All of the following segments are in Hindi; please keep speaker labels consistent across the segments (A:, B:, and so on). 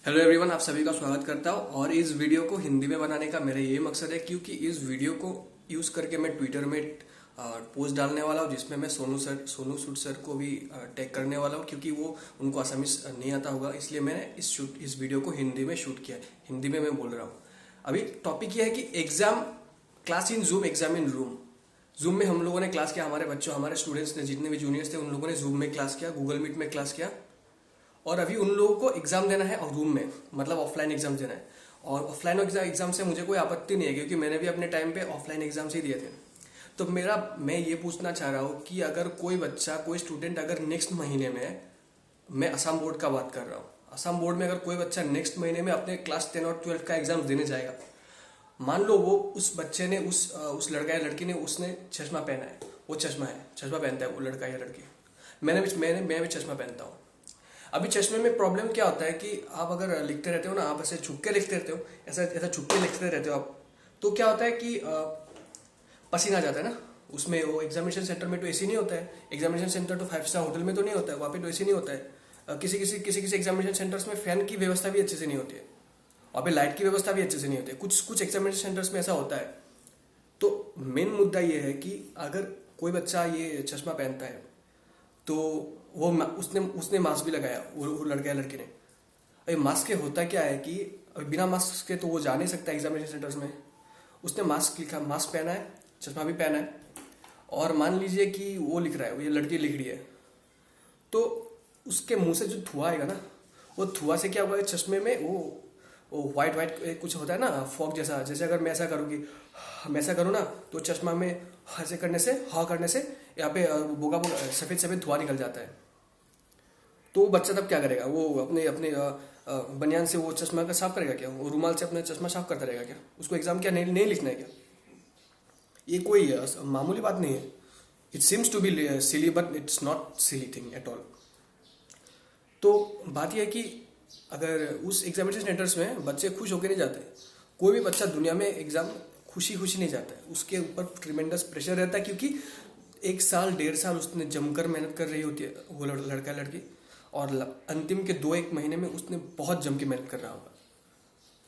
A: हेलो एवरीवन, आप सभी का स्वागत करता हूँ। और इस वीडियो को हिंदी में बनाने का मेरा ये मकसद है क्योंकि इस वीडियो को यूज़ करके मैं ट्विटर में पोस्ट डालने वाला हूँ जिसमें मैं सोनू सूद सर को भी टैग करने वाला हूँ क्योंकि वो उनको आसामीज नहीं आता होगा, इसलिए मैंने इस वीडियो को हिंदी में शूट किया है। हिंदी में मैं बोल रहा हूँ। अभी टॉपिक ये है कि exam class in zoom, exam in room. Zoom में हम लोगों ने क्लास किया, हमारे बच्चों हमारे स्टूडेंट्स ने, जितने भी जूनियर्स थे उन लोगों ने जूम में क्लास किया, गूगल मीट में क्लास किया। और अभी उन लोगों को एग्जाम देना है और रूम में, मतलब ऑफलाइन एग्जाम देना है। और ऑफलाइन एग्जाम से मुझे कोई आपत्ति नहीं है क्योंकि मैंने भी अपने टाइम पे ऑफलाइन एग्जाम से ही दिए थे। तो मैं ये पूछना चाह रहा हूँ कि अगर कोई बच्चा, कोई स्टूडेंट अगर नेक्स्ट महीने में, मैं असम बोर्ड का बात कर रहा हूँ, असम बोर्ड में अगर कोई बच्चा नेक्स्ट महीने में अपने क्लास 10 और 12 का एग्जाम देने जाएगा, मान लो वो उस बच्चे ने, उस लड़का या लड़की ने, उसने चश्मा पहना है, वो चश्मा पहनता है वो लड़का या लड़की। मैं भी चश्मा पहनता हूँ। अभी चश्मे में प्रॉब्लम क्या होता है कि आप अगर लिखते रहते हो ना, आप ऐसे झुक के लिखते रहते हो, ऐसा झुक के लिखते रहते हो आप, तो क्या होता है कि पसीना आ जाता है ना उसमें। वो एग्जामिनेशन सेंटर में तो एसी नहीं होता है, एग्जामिनेशन सेंटर तो 5 स्टार होटल में तो नहीं होता है, वहाँ पे तो एसी नहीं होता है। किसी एग्जामिनेशन सेंटर्स में फैन की व्यवस्था भी अच्छे से नहीं होती है, वहाँ पे लाइट की व्यवस्था भी अच्छे से नहीं होती है। कुछ एग्जामिनेशन सेंटर्स में ऐसा होता है। तो मेन मुद्दा ये है कि अगर कोई बच्चा ये चश्मा पहनता है तो वो उसने मास्क भी लगाया, वो लड़का या लड़की ने। अभी मास्क के होता क्या है कि अभी बिना मास्क के तो वो जा नहीं सकता एग्जामिनेशन सेंटर्स में। उसने मास्क पहना है, चश्मा भी पहना है, और मान लीजिए कि वो लिख रहा है, वो ये लड़की लिख रही है, तो उसके मुंह से जो धुआं आएगा ना, वो धुआं से क्या होगा, चश्मे में वो व्हाइट कुछ होता है ना, फॉग जैसा। जैसे अगर मैं ऐसा करूँ ना, तो चश्मा में ऐसे करने से, यहाँ पे बोगा सफेद धुआं निकल जाता है। तो वो बच्चा तब क्या करेगा, वो अपने अपने बनियान से वो चश्मा का साफ करेगा क्या, वो रुमाल से अपना चश्मा साफ करता रहेगा क्या? उसको एग्जाम क्या नहीं लिखना है क्या? ये कोई मामूली बात नहीं है। It seems to be silly but it's not silly thing at all. तो बात यह है कि अगर उस एग्जामिनेशन सेंटर्स में बच्चे खुश होकर नहीं जाते, कोई भी बच्चा दुनिया में एग्जाम खुशी नहीं जाता है, उसके ऊपर ट्रिमेंडस प्रेशर रहता है क्योंकि 1 साल 1.5 साल उसने जमकर मेहनत कर रही होती है वो लड़का लड़की, और अंतिम के 2-1 महीने में उसने बहुत जम के मेहनत कर रहा होगा।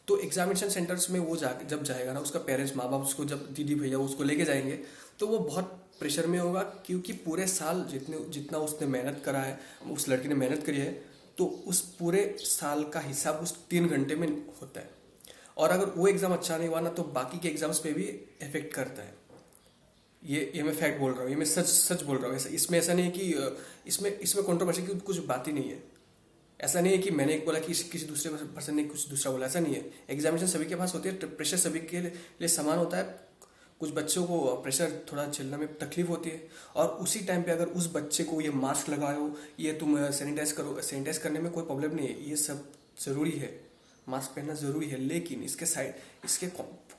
A: तो एग्जामिनेशन सेंटर्स में वो जब जाएगा ना, उसका पेरेंट्स, माँ बाप उसको, जब दीदी भैया उसको लेके जाएंगे, तो वो बहुत प्रेशर में होगा क्योंकि पूरे साल जितना उसने मेहनत करा है, उस लड़की ने मेहनत करी है, तो उस पूरे साल का हिसाब उस 3 घंटे में होता है। और अगर वो एग्जाम अच्छा नहीं हुआ ना, तो बाकी के एग्जाम्स पे भी इफेक्ट करता है। ये मैं फैक्ट बोल रहा हूँ, ये मैं सच बोल रहा हूँ। इसमें ऐसा नहीं है कि इसमें कंट्रोवर्सी की कुछ बात ही नहीं है। ऐसा नहीं है कि मैंने एक बोला कि किसी दूसरे पर्सन ने कुछ दूसरा बोला, ऐसा नहीं है। एग्जामिनेशन सभी के पास होती है, प्रेशर सभी के लिए समान होता है। कुछ बच्चों को प्रेशर थोड़ा झेलने में तकलीफ होती है, और उसी टाइम पे अगर उस बच्चे को ये मास्क लगाओ, ये तुम सैनिटाइज करो, सैनिटाइज करने में कोई प्रॉब्लम नहीं है, ये सब जरूरी है, मास्क पहनना जरूरी है। लेकिन इसके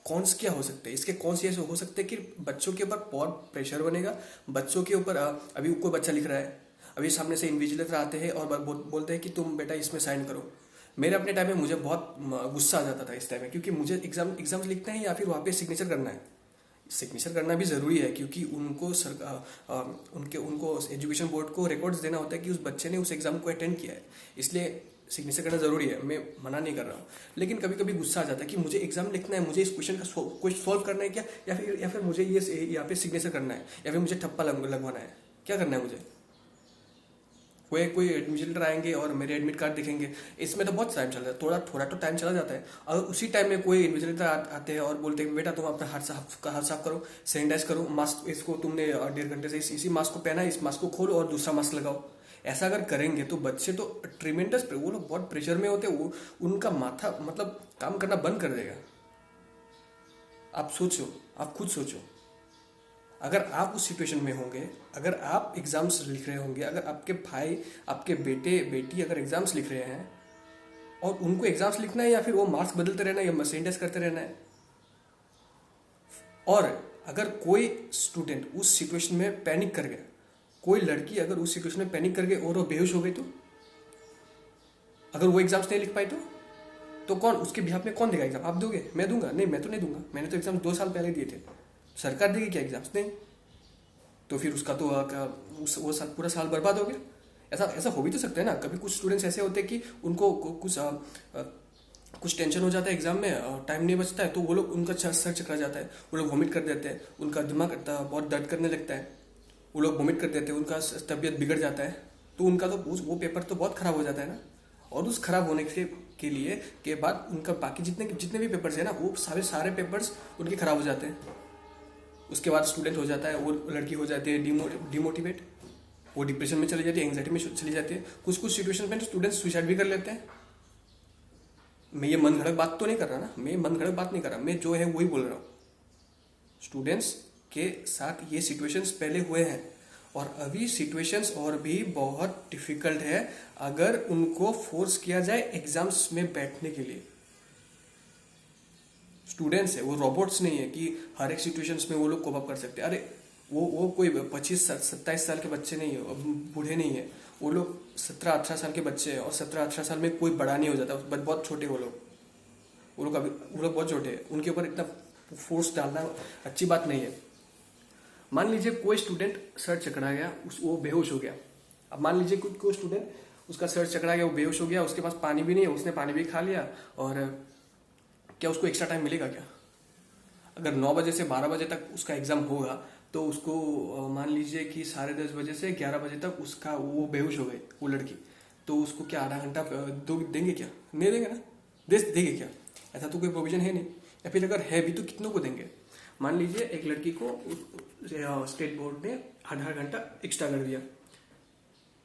A: कॉन्स क्या हो सकते हैं? इसके कॉन्स ये हो सकते हैं कि बच्चों के ऊपर बहुत प्रेशर बनेगा। बच्चों के ऊपर अभी कोई बच्चा लिख रहा है, अभी सामने से इन्विजिलेटर आते हैं और बोलते हैं कि तुम बेटा इसमें साइन करो। मेरे अपने टाइम में मुझे बहुत गुस्सा आ जाता था इस टाइम में, क्योंकि मुझे एग्जाम्स लिखना है या फिर वहाँ पे सिग्नेचर करना है। सिग्नेचर करना भी ज़रूरी है क्योंकि उनको एजुकेशन बोर्ड को रिकॉर्ड्स देना होता है कि उस बच्चे ने उस एग्ज़ाम को अटेंड किया है, इसलिए सिग्नेचर करना ज़रूरी है। मैं मना नहीं कर रहा हूँ, लेकिन कभी कभी गुस्सा आ जाता है कि मुझे एग्जाम लिखना है, मुझे इस क्वेश्चन का कोई सॉल्व करना है क्या, या फिर मुझे ये यहाँ पे सिग्नेचर करना है, या फिर मुझे ठप्पा लगवाना है, क्या करना है मुझे? कोई एडमिशन आएंगे और मेरे एडमिट कार्ड दिखेंगे, इसमें तो बहुत टाइम चल जाता है, थोड़ा तो टाइम चला जाता है। अगर उसी टाइम में कोई इन्विजिलेटर आते हैं और बोलते हैं बेटा तुम अपना हाथ साफ करो, सैनिटाइज करो, मास्क, इसको तुमने 1.5 घंटे से इसी मास्क को पहना है, इस मास्क को खोलो और दूसरा मास्क लगाओ, ऐसा अगर करेंगे तो बच्चे तो ट्रिमेंडस, वो लोग बहुत प्रेशर में होते हैं, वो उनका माथा मतलब काम करना बंद कर देगा। आप सोचो, आप खुद सोचो, अगर आप उस सिचुएशन में होंगे, अगर आप एग्जाम्स लिख रहे होंगे, अगर आपके भाई, आपके बेटे बेटी अगर एग्जाम्स लिख रहे हैं और उनको एग्जाम्स लिखना है या फिर वो मार्क्स बदलते रहना है या सैनिटाइज करते रहना है, और अगर कोई स्टूडेंट उस सिचुएशन में पैनिक कर गया, कोई लड़की अगर उस सिचुएशन में पैनिक कर गई और वो बेहोश हो गई, तो अगर वो एग्जाम्स नहीं लिख पाई तो कौन उसके बिहाफ में कौन देगा एग्जाम? आप दोगे? मैं दूंगा? नहीं, मैं तो नहीं दूंगा। मैंने तो एग्जाम 2 साल पहले दिए थे। सरकार देगी क्या एग्जाम्स? नहीं। तो फिर उसका तो वो पूरा साल बर्बाद हो गया। ऐसा ऐसा हो भी तो सकता है ना। कभी कुछ स्टूडेंट्स ऐसे होते हैं कि उनको कुछ टेंशन हो जाता है एग्जाम में, टाइम नहीं बचता है, तो वो लोग उनका सर चकरा जाता है, वो लोग वॉमिट कर देते हैं, उनका दिमाग बहुत दर्द करने लगता है, वो लोग वॉमिट कर देते हैं, उनका तबीयत बिगड़ जाता है, तो उनका तो वो पेपर तो बहुत खराब हो जाता है ना। और उस खराब होने के लिए के बाद उनका बाकी जितने जितने भी पेपर्स है ना, वो सारे पेपर्स उनके खराब हो जाते हैं। उसके बाद स्टूडेंट हो जाता है, वो लड़की हो जाती है डिमोटिवेट, वो डिप्रेशन में चली जाती है, एंग्जाइटी में चली जाती है। कुछ कुछ सिचुएशन में स्टूडेंट सुसाइड भी कर लेते हैं। मैं ये मन घड़क बात तो नहीं कर रहा ना, मैं मन घड़क बात नहीं कर रहा, मैं जो है वही बोल रहा हूँ। स्टूडेंट्स के साथ ये सिचुएशंस पहले हुए हैं, और अभी सिचुएशंस और भी बहुत डिफिकल्ट है अगर उनको फोर्स किया जाए एग्जाम्स में बैठने के लिए। स्टूडेंट्स है, वो रोबोट्स नहीं है कि हर एक सिचुएशंस में वो लोग कोप अप कर सकते हैं। अरे वो कोई 25-27 साल के बच्चे नहीं है, बूढ़े नहीं है, वो लोग 17-18 साल के बच्चे हैं, और 17-18 साल में कोई बड़ा नहीं हो जाता, बट बहुत छोटे वो लोग बहुत छोटे हैं। उनके ऊपर इतना फोर्स डालना अच्छी बात नहीं है। मान लीजिए कोई स्टूडेंट सर चकरा गया, वो बेहोश हो गया। अब मान लीजिए कोई स्टूडेंट उसका सर चकरा गया, वो बेहोश हो गया, उसके पास पानी भी नहीं है, उसने पानी भी खा लिया, और क्या उसको एक्स्ट्रा टाइम मिलेगा क्या? अगर 9 बजे से 12 बजे तक उसका एग्जाम होगा, तो उसको मान लीजिए कि 10:30 बजे से 11 बजे तक उसका वो बेहोश हो गई वो लड़की, तो उसको क्या आधा घंटा देंगे क्या? नहीं देंगे ना। देंगे क्या? ऐसा तो कोई प्रोविजन है नहीं। या फिर अगर है भी तो कितनों को देंगे? मान लीजिए एक लड़की को स्टेट बोर्ड ने आधा घंटा एक्स्ट्रा कर दिया,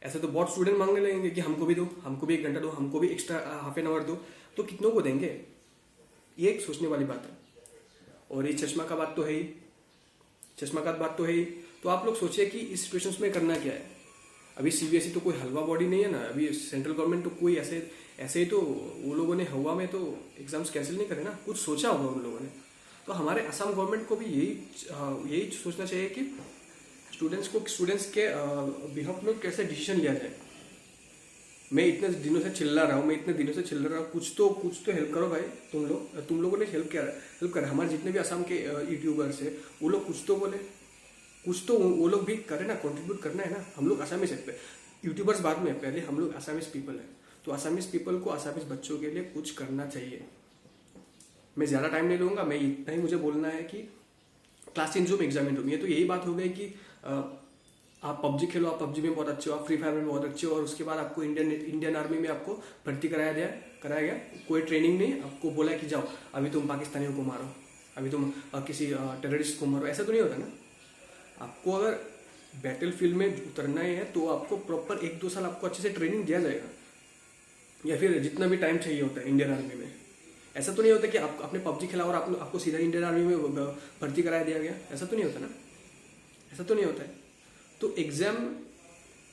A: ऐसे तो बहुत स्टूडेंट मांगने लगेंगे कि हमको भी दो, हमको भी 1 घंटा दो, हमको भी एक्स्ट्रा हाफ एन आवर दो, तो कितनों को देंगे? ये एक सोचने वाली बात है। और ये चश्मा का बात तो है ही, तो आप लोग सोचिए कि इस सिचुएशंस में करना क्या है। अभी सीबीएसई तो कोई हलवा बॉडी नहीं है ना, अभी सेंट्रल गवर्नमेंट तो कोई ऐसे ही तो वो लोगों ने हवा में तो एग्जाम्स कैंसिल नहीं करे ना, कुछ सोचा होगा उन लोगों ने। तो हमारे असम गवर्नमेंट को भी यही सोचना चाहिए कि स्टूडेंट्स के बिहाफ में कैसे डिसीजन लिया जाए। मैं इतने दिनों से चिल्ला रहा हूँ, कुछ तो हेल्प करो भाई। तुम लोगों ने हेल्प करा। हमारे जितने भी असम के यूट्यूबर्स है, वो लोग कुछ तो बोले, कुछ तो वो लोग भी करे ना, कंट्रीब्यूट करना है ना। हम लोग आसामीज है, यूट्यूबर्स बाद में, पहले हम लोग आसामीज पीपल है, तो आसामीज पीपल को आसामीज बच्चों के लिए कुछ करना चाहिए। मैं ज़्यादा टाइम नहीं लूँगा, मैं इतना ही मुझे बोलना है कि class in zoom, exam in zoom, ये तो यही बात हो गई कि आप पबजी खेलो, आप पबजी में बहुत अच्छे हो, आप फ्री फायर में बहुत अच्छे हो, और उसके बाद आपको इंडियन आर्मी में आपको भर्ती कराया गया। कोई ट्रेनिंग नहीं, आपको बोला कि जाओ अभी तुम पाकिस्तानियों को मारो, अभी तुम किसी टेररिस्ट को मारो। ऐसा तो नहीं होता ना। आपको अगर बैटल फील्ड में उतरना ही है तो आपको प्रॉपर 1-2 साल आपको अच्छे से ट्रेनिंग दिया जाएगा, या फिर जितना भी टाइम चाहिए होता है इंडियन आर्मी में। ऐसा तो नहीं होता कि आपने पबजी खेला और आपको सीधा इंडियन आर्मी में भर्ती कराया दिया गया। ऐसा तो नहीं होता ना, ऐसा तो नहीं होता है। तो एग्जाम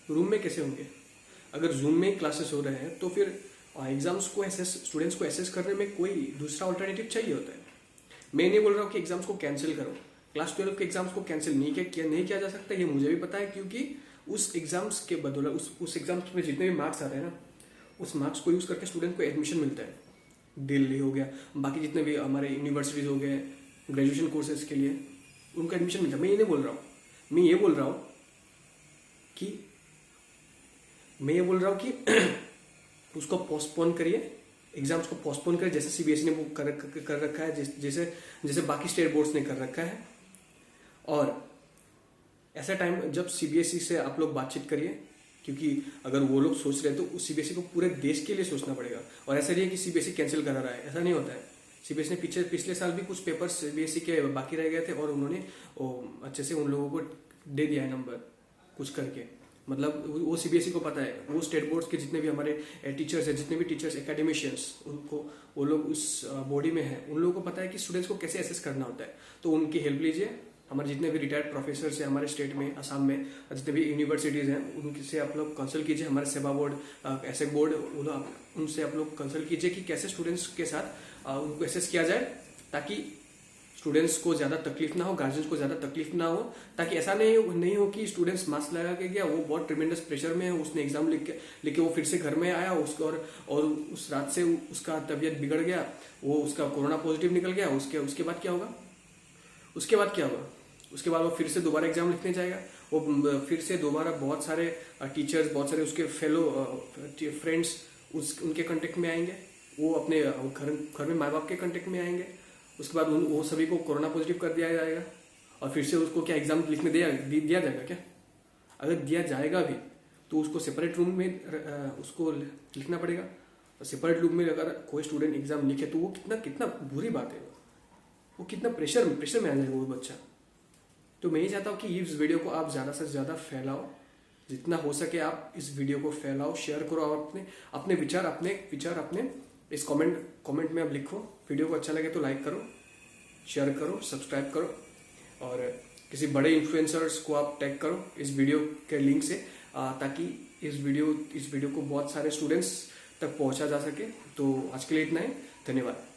A: रूम में कैसे होंगे? अगर जूम में क्लासेस हो रहे हैं तो फिर एग्जाम्स को स्टूडेंट्स को एसेस करने में कोई दूसरा ऑल्टरनेटिव चाहिए होता है। मैं नहीं बोल रहा हूँ कि एग्जाम्स को कैंसिल करो, क्लास 12 के एग्जाम्स को कैंसिल नहीं किया जा सकता, ये मुझे भी पता है, क्योंकि उस एग्जाम्स के बदौलत उस एग्जाम्स में जितने भी मार्क्स आ रहे हैं ना, उस मार्क्स को यूज़ करके स्टूडेंट को एडमिशन मिलता है। दिल्ली हो गया, बाकी जितने भी हमारे यूनिवर्सिटीज़ हो गए, ग्रेजुएशन कोर्सेज के लिए उनका एडमिशन मिलता है। मैं ये नहीं बोल रहा हूँ, मैं ये बोल रहा हूँ कि उसको पोस्टपोन करिए, एग्जाम्स को पोस्टपोन करिए, जैसे सीबीएसई ने वो कर रखा है, जैसे बाकी स्टेट बोर्ड्स ने कर रखा है। और ऐसा टाइम जब सीबीएसई से आप लोग बातचीत करिए, क्योंकि अगर वो लोग सोच रहे हैं तो सीबीएसई को पूरे देश के लिए सोचना पड़ेगा। और ऐसा नहीं है कि सीबीएसई कैंसिल करा रहा है, ऐसा नहीं होता है। सीबीएसई ने पिछले साल भी कुछ पेपर्स सीबीएसई के बाकी रह गए थे, और उन्होंने अच्छे से उन लोगों को दे दिया है नंबर कुछ करके। मतलब वो सीबीएसई को पता है, वो स्टेट बोर्ड्स के जितने भी हमारे टीचर्स हैं, जितने भी टीचर्स एकेडमिशियंस, उनको वो लोग उस बॉडी में हैं, उन लोगों को पता है कि स्टूडेंट्स को कैसे एसेस करना होता है। तो उनकी हेल्प लीजिए। हमारे जितने भी रिटायर्ड प्रोफेसर्स हैं हमारे स्टेट में, असम में, जितने भी यूनिवर्सिटीज़ हैं, उनसे आप लोग कंसल्ट कीजिए। हमारे सेवा बोर्ड, एसेक बोर्ड, उनसे आप लोग कंसल्ट कीजिए कि कैसे स्टूडेंट्स के साथ उनको एसेस किया जाए, ताकि स्टूडेंट्स को ज़्यादा तकलीफ ना हो, गार्जियंस को ज़्यादा तकलीफ ना हो, ताकि ऐसा नहीं हो कि स्टूडेंट्स मास्क लगा के गया, वो बहुत ट्रिमेंडस प्रेशर में है, उसने एग्जाम लिख के वो फिर से घर में आया, उसको और उस रात से उसका तबीयत बिगड़ गया, वो उसका कोरोना पॉजिटिव निकल गया। उसके बाद क्या होगा? उसके बाद वो फिर से दोबारा एग्जाम लिखने जाएगा, फिर से दोबारा बहुत सारे टीचर्स, बहुत सारे उसके फेलो फ्रेंड्स उनके कांटेक्ट में आएंगे, वो अपने घर में माँ बाप के कांटेक्ट में आएंगे। उसके बाद वो सभी को कोरोना पॉजिटिव कर दिया जाएगा और फिर से उसको क्या एग्जाम लिखने दिया जाएगा क्या? अगर दिया जाएगा भी तो उसको सेपरेट रूम में उसको लिखना पड़ेगा। और सेपरेट रूम में अगर कोई स्टूडेंट एग्जाम लिखे तो वो कितना कितना बुरी बात है, वो कितना प्रेशर में आ जाएगा वो बच्चा। तो मैं ये चाहता हूँ कि इस वीडियो को आप ज़्यादा से ज़्यादा फैलाओ, जितना हो सके आप इस वीडियो को फैलाओ, शेयर करो और अपने विचार इस कमेंट में आप लिखो। वीडियो को अच्छा लगे तो लाइक करो, शेयर करो, सब्सक्राइब करो और किसी बड़े इन्फ्लुएंसर्स को आप टैग करो इस वीडियो के लिंक से, ताकि इस वीडियो को बहुत सारे स्टूडेंट्स तक पहुंचा जा सके। तो आज के लिए इतना ही, धन्यवाद।